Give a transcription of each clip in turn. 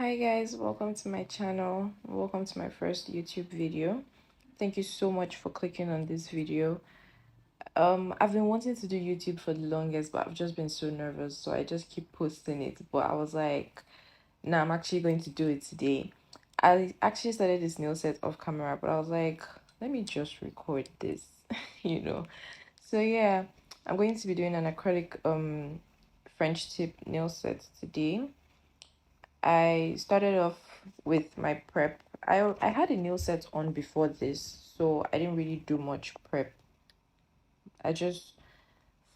Hi guys, welcome to my channel. Welcome to my first YouTube video. Thank you so much for clicking on this video. I've been wanting to do YouTube for the longest, but I've just been so nervous, so I just keep posting it. But I was like, nah, I'm actually going to do it today. I actually started this nail set off camera, but I was like, let me just record this, you know. So yeah, I'm going to be doing an acrylic French tip nail set today. I started off with my prep. I had a nail set on before this, so I didn't really do much prep. I just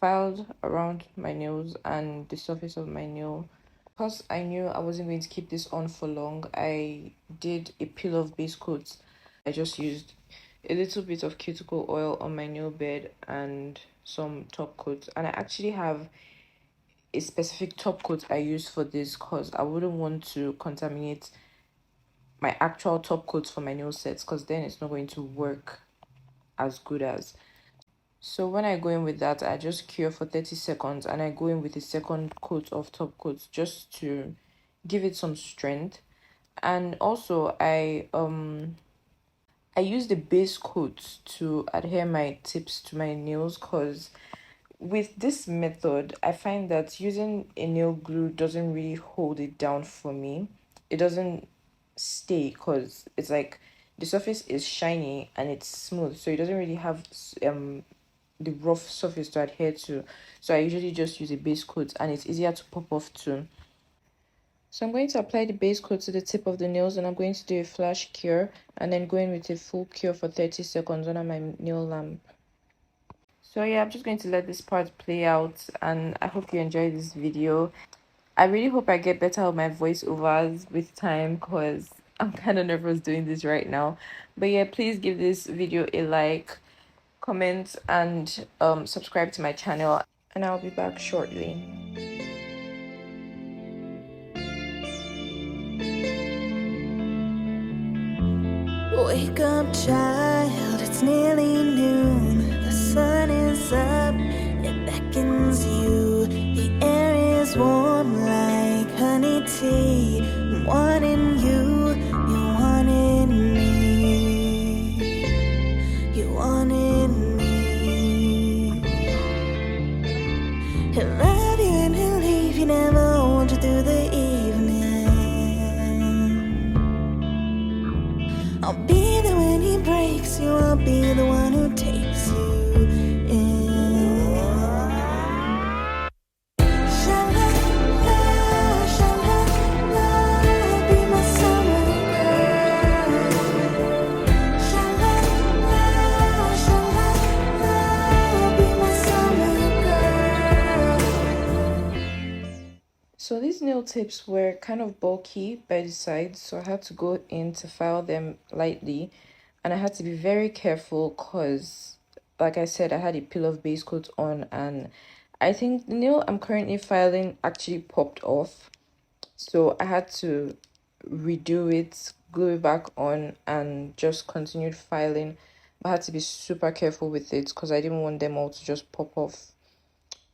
filed around my nails and the surface of my nail. Because I knew I wasn't going to keep this on for long, I did a peel off base coat. I just used a little bit of cuticle oil on my nail bed and some top coat. And I actually have a specific top coat I use for this because I wouldn't want to contaminate my actual top coat for my nail sets, because then it's not going to work as good as. So when I go in with that, I just cure for 30 seconds and I go in with a second coat of top coat just to give it some strength. And also I use the base coat to adhere my tips to my nails, because with this method I find that using a nail glue doesn't really hold it down for me. It doesn't stay because it's like the surface is shiny and it's smooth, so it doesn't really have the rough surface to adhere to. So I usually just use a base coat and it's easier to pop off too. So I'm going to apply the base coat to the tip of the nails and I'm going to do a flash cure and then go in with a full cure for 30 seconds under my nail lamp. So yeah, I'm just going to let this part play out and I hope you enjoy this video. I really hope I get better with my voiceovers with time, because I'm kind of nervous doing this right now. But yeah, please give this video a like, comment, and subscribe to my channel. And I'll be back shortly. Wake up, child, it's nearly noon. The sun is up, it beckons you. The air is warm like honey tea. I'm wanting you, you wanted me. You wanted me. He'll love you and he'll leave you, never hold you through the evening. I'll be there when he breaks you, I'll be the one who takes you in. Sha-la-la, sha-la-la, be my summer girl. Sha-la-la, sha-la-la, be my summer girl. So these nail tips were kind of bulky by the sides, so I had to go in to file them lightly, and I had to be very careful because, like I said, I had a peel of base coat on, and I think the nail I'm currently filing actually popped off, so I had to redo it, glue it back on, and just continued filing. I had to be super careful with it because I didn't want them all to just pop off.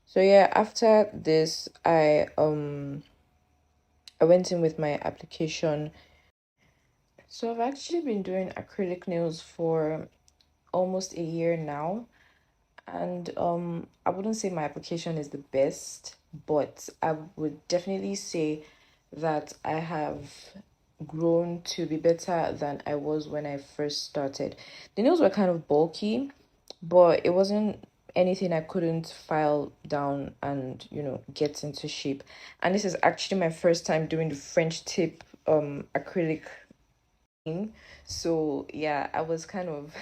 So yeah, after this, I went in with my application. So I've actually been doing acrylic nails for almost a year now, and I wouldn't say my application is the best, but I would definitely say that I have grown to be better than I was when I first started. The nails were kind of bulky, but it wasn't anything I couldn't file down and get into shape. And this is actually my first time doing the French tip acrylic thing. So yeah, I was kind of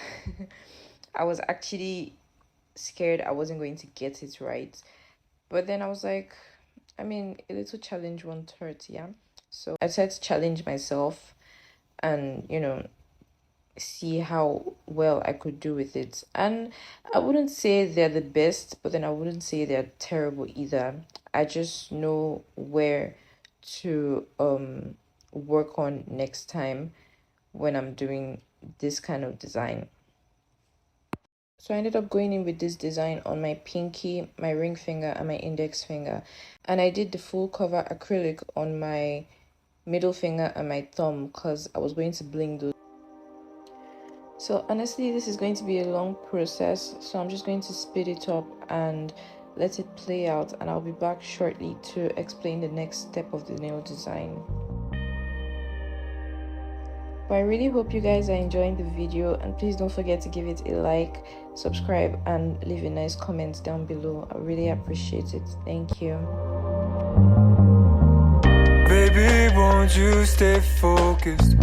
I was actually scared I wasn't going to get it right. But then I was like, I mean, a little challenge won't hurt, yeah. So I decided to challenge myself and see how well I could do with it. And I wouldn't say they're the best, but then I wouldn't say they're terrible either. I just know where to work on next time when I'm doing this kind of design. So I ended up going in with this design on my pinky, my ring finger, and my index finger. And I did the full cover acrylic on my middle finger and my thumb because I was going to bling those. So honestly, this is going to be a long process, so I'm just going to speed it up and let it play out, and I'll be back shortly to explain the next step of the nail design. But I really hope you guys are enjoying the video, and please don't forget to give it a like, subscribe, and leave a nice comment down below. I really appreciate it. Thank you. Baby, won't you stay focused?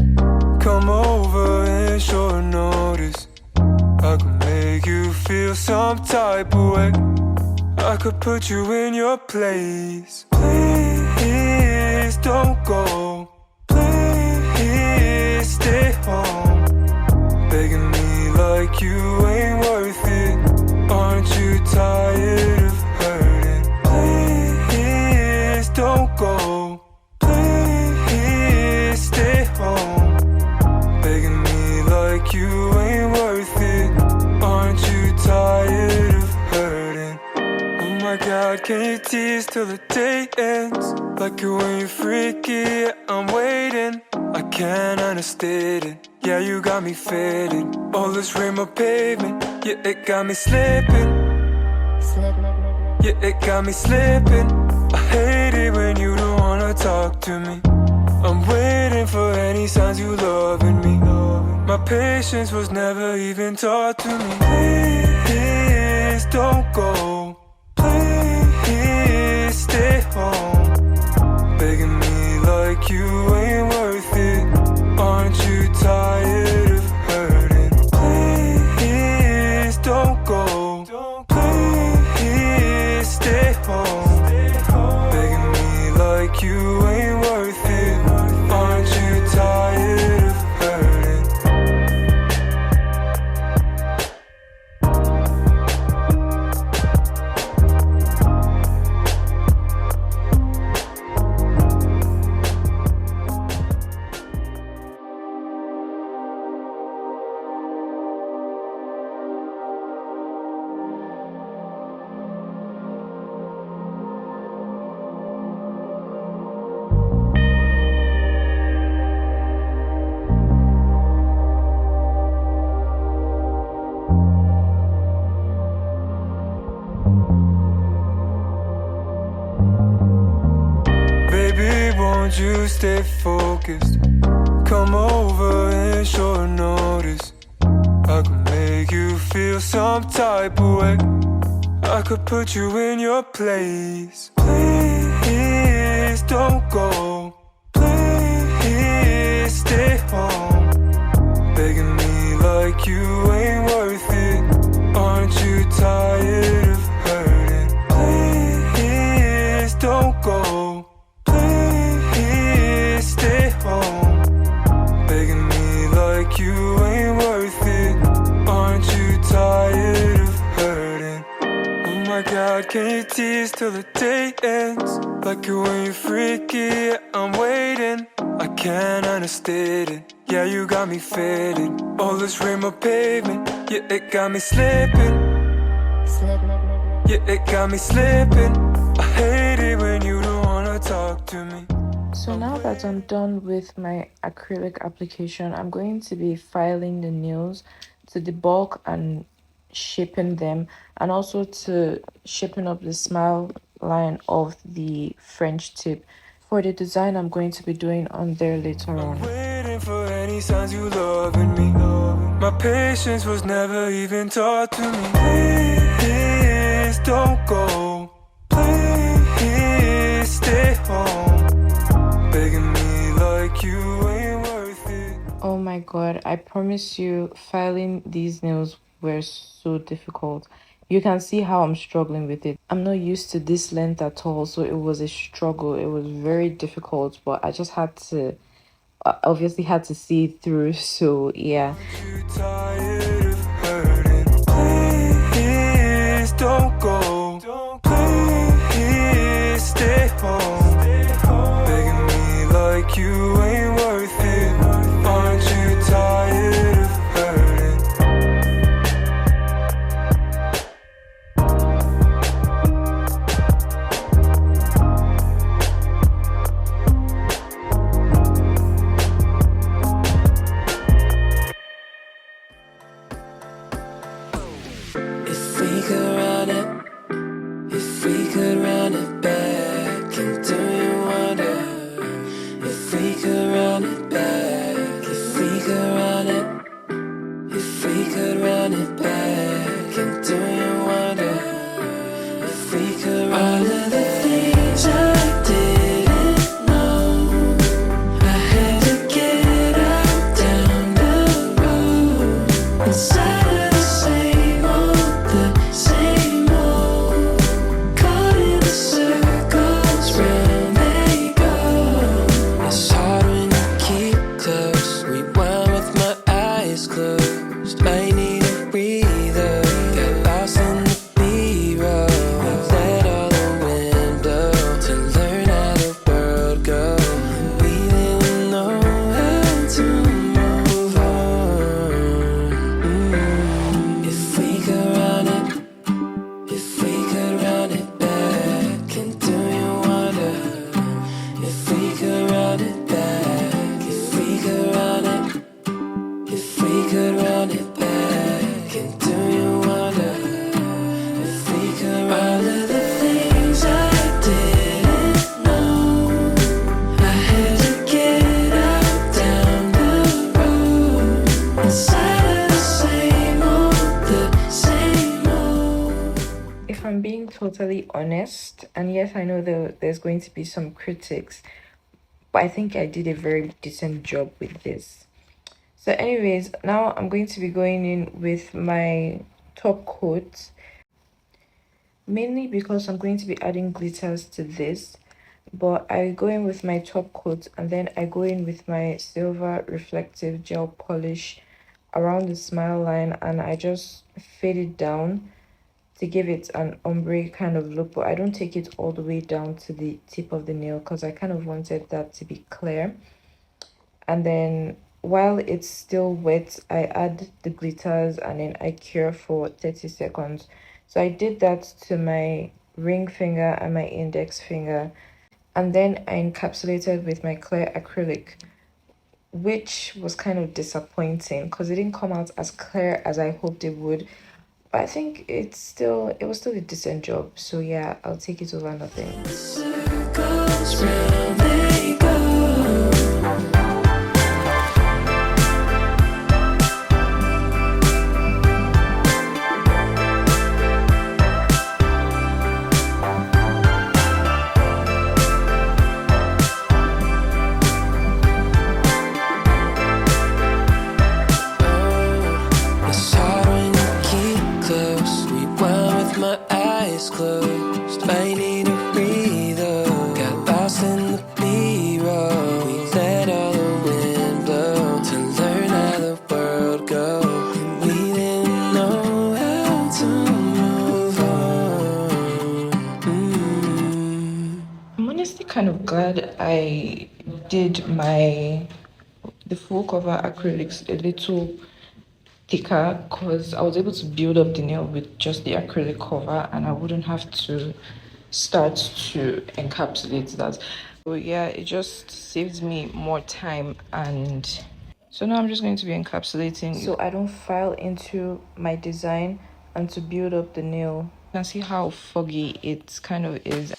Come over in short notice. I could make you feel some type of way. I could put you in your place. Please don't go. Please stay home. Begging me like you ain't worth it. Aren't you tired of hurting? Please don't go. Please stay home. Begging me like you ain't worth it. Aren't you tired of hurting? Oh my God, can you tease till the day ends? Like it when you're freaky, I'm waiting. I can't understand it. Yeah, you got me faded. All this rainbow pavement, yeah, it got me slipping. Yeah, it got me slipping. I hate it when you don't wanna talk to me. I'm waiting for any signs you loving me. My patience was never even taught to me. Please don't go. Please stay home. Begging me like you ain't worth it. Aren't you tired of hurting? Please don't go. Please stay home. Begging me like you ain't worth it. Aren't you tired of hurting? Baby, won't you stay focused? Come over in short notice. I could make you feel some type of way. I could put you in your place. Please don't go. Please stay home. Begging me like you ain't worth it. Aren't you tired of hurting? Please don't go. Please stay home. Begging me like you ain't worth it. Aren't you tired of hurting? Oh my God, can you tease till the day ends? Like it when you're freaky, I'm waiting. I can't understand it. Yeah, you got me faded. All this rainbow pavement, yeah, it got me slipping. Yeah, it got me slipping. I hate it when you don't wanna talk to me. So now that I'm done with my acrylic application, I'm going to be filing the nails to the bulk and shaping them, and also to shaping up the smile line of the French tip for the design I'm going to be doing on there later on. Waiting for any signs you loving me. My patience was never even taught to me. Please don't go. Please stay home. Begging me like you ain't worth it. Oh my God, I promise you, filing these nails were so difficult. You can see how I'm struggling with it. I'm not used to this length at all, so it was a struggle. It was very difficult, but I just had to, obviously had to see it through. So yeah. You tired of hurting? Please don't go. Please stay home. Begging me like you ain't worth it. Aren't you tired of hurting? If we could run it back, and do you wonder if we could run all of the things I didn't know? I had to get out down the road inside of the same old, caught in the circles round they go. It's hard when you keep close. Rewind with my eyes closed. I need a breather. Got lost in the B-roll. Let all the wind blow to learn how the world goes. We didn't know how to move on. If we could run it, if we could run it back, and do you wonder if we could run it back? If we could run it, if we could run it back, and do you wonder if we could run all of the things I didn't know? I had to get out down the road inside of the same old. If I'm being totally honest, and yes, I know there's going to be some critics, but I think I did a very decent job with this. So anyways, now I'm going to be going in with my top coat, mainly because I'm going to be adding glitters to this. But I go in with my top coat, and then I go in with my silver reflective gel polish around the smile line, and I just fade it down to give it an ombre kind of look, but I don't take it all the way down to the tip of the nail because I kind of wanted that to be clear. And then while it's still wet, I add the glitters and then I cure for 30 seconds. So I did that to my ring finger and my index finger, and then I encapsulated with my clear acrylic, which was kind of disappointing because it didn't come out as clear as I hoped it would. But I think it was still a decent job. So yeah, I'll take it over nothing. Circles round they go. It's hard when you keep close. Rewind with my eyes closed. I need a breather. Got lost in the B-roll. We let all the wind blow to learn how the world goes. We didn't know how to move on. I'm honestly kind of glad I did the full cover acrylics a little thicker because I was able to build up the nail with just the acrylic cover and I wouldn't have to start to encapsulate that. So yeah, it just saves me more time. And so now I'm just going to be encapsulating so I don't file into my design and to build up the nail. You can see how foggy it kind of is.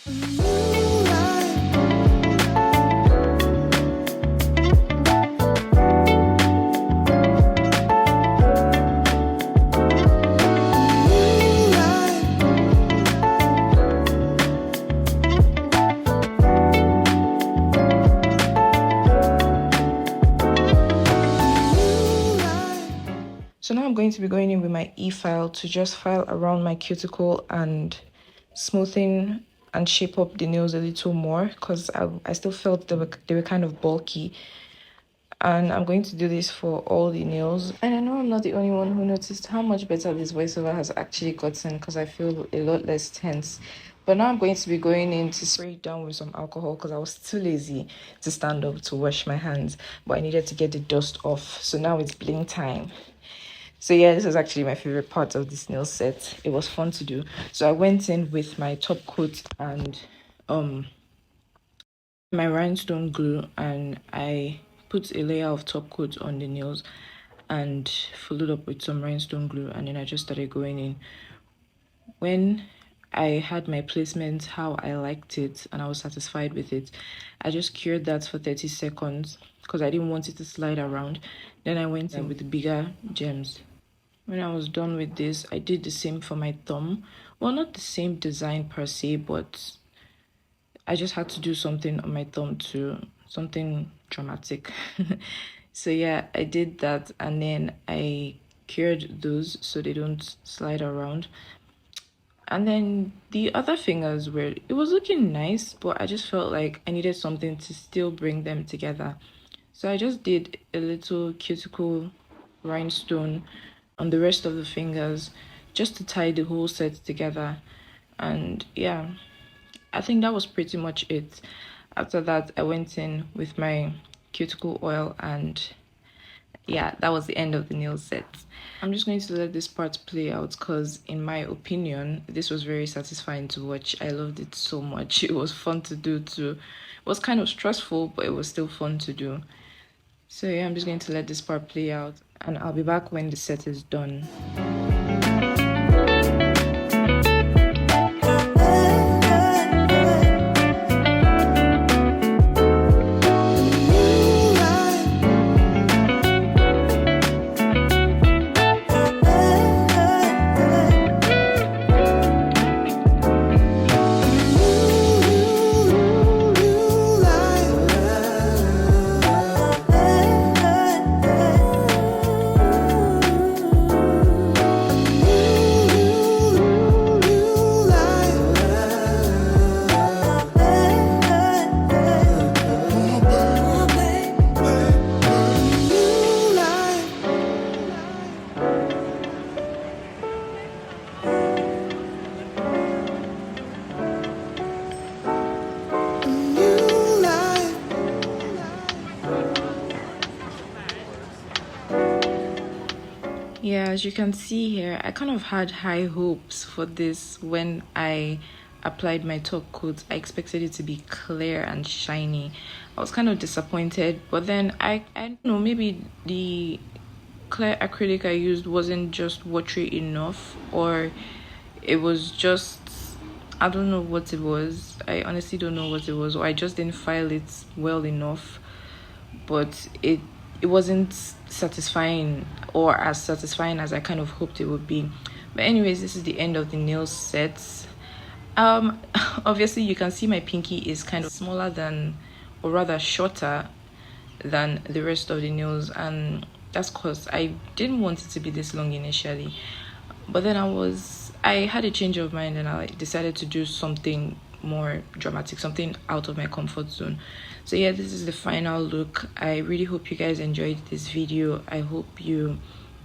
So now I'm going to be going in with my e-file to just file around my cuticle and smoothing and shape up the nails a little more because I still felt they were kind of bulky. And I'm going to do this for all the nails. And I know I'm not the only one who noticed how much better this voiceover has actually gotten because I feel a lot less tense. But now I'm going to be going in to spray it down with some alcohol because I was too lazy to stand up to wash my hands. But I needed to get the dust off. So now it's bling time. So yeah, this was actually my favorite part of this nail set. It was fun to do. So I went in with my top coat and my rhinestone glue, and I put a layer of top coat on the nails and followed up with some rhinestone glue, and then I just started going in. When I had my placement how I liked it and I was satisfied with it, I just cured that for 30 seconds because I didn't want it to slide around. Then I went in with the bigger gems. When I was done with this, I did the same for my thumb. Well, not the same design per se, but I just had to do something on my thumb too, something dramatic. So yeah, I did that, and then I cured those so they don't slide around. And then the other fingers were, it was looking nice, but I just felt like I needed something to still bring them together. So I just did a little cuticle rhinestone on the rest of the fingers just to tie the whole set together. And yeah, I think that was pretty much it. After that, I went in with my cuticle oil, and yeah, that was the end of the nail set. I'm just going to let this part play out because, in my opinion, this was very satisfying to watch. I loved it so much. It was fun to do too. It was kind of stressful, but it was still fun to do. So yeah, I'm just going to let this part play out, and I'll be back when the set is done. Yeah, as you can see here, I kind of had high hopes for this when I applied my top coat. I expected it to be clear and shiny. I was kind of disappointed, but then I don't know, maybe the clear acrylic I used wasn't just watery enough, or it was just, I don't know what it was. I honestly don't know what it was, or I just didn't file it well enough. But it wasn't satisfying, or as satisfying as I kind of hoped it would be. But anyways, this is the end of the nail sets. Obviously you can see my pinky is kind of smaller than, or rather shorter than the rest of the nails, and that's because I didn't want it to be this long initially. But then I had a change of mind, and I decided to do something more dramatic, something out of my comfort zone. So yeah, this is the final look. I really hope you guys enjoyed this video. I hope you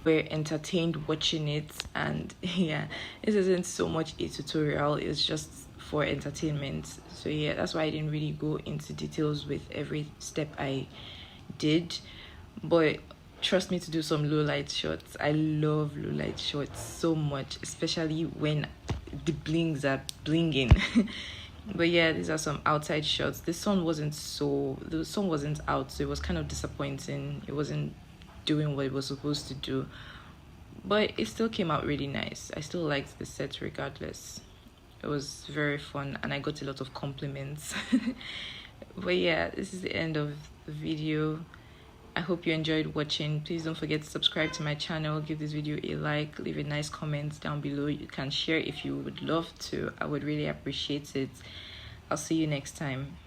were entertained watching it. And yeah, this isn't so much a tutorial, it's just for entertainment. So yeah, that's why I didn't really go into details with every step I did. But trust me to do some low light shots. I love low light shots so much, especially when the blings are blinging. But yeah, these are some outside shots. The sun wasn't out, so it was kind of disappointing. It wasn't doing what it was supposed to do, but it still came out really nice. I still liked the set regardless. It was very fun, and I got a lot of compliments. But yeah, this is the end of the video. I hope you enjoyed watching. Please don't forget to subscribe to my channel, give this video a like, leave a nice comment down below. You can share if you would love to. I would really appreciate it. I'll see you next time.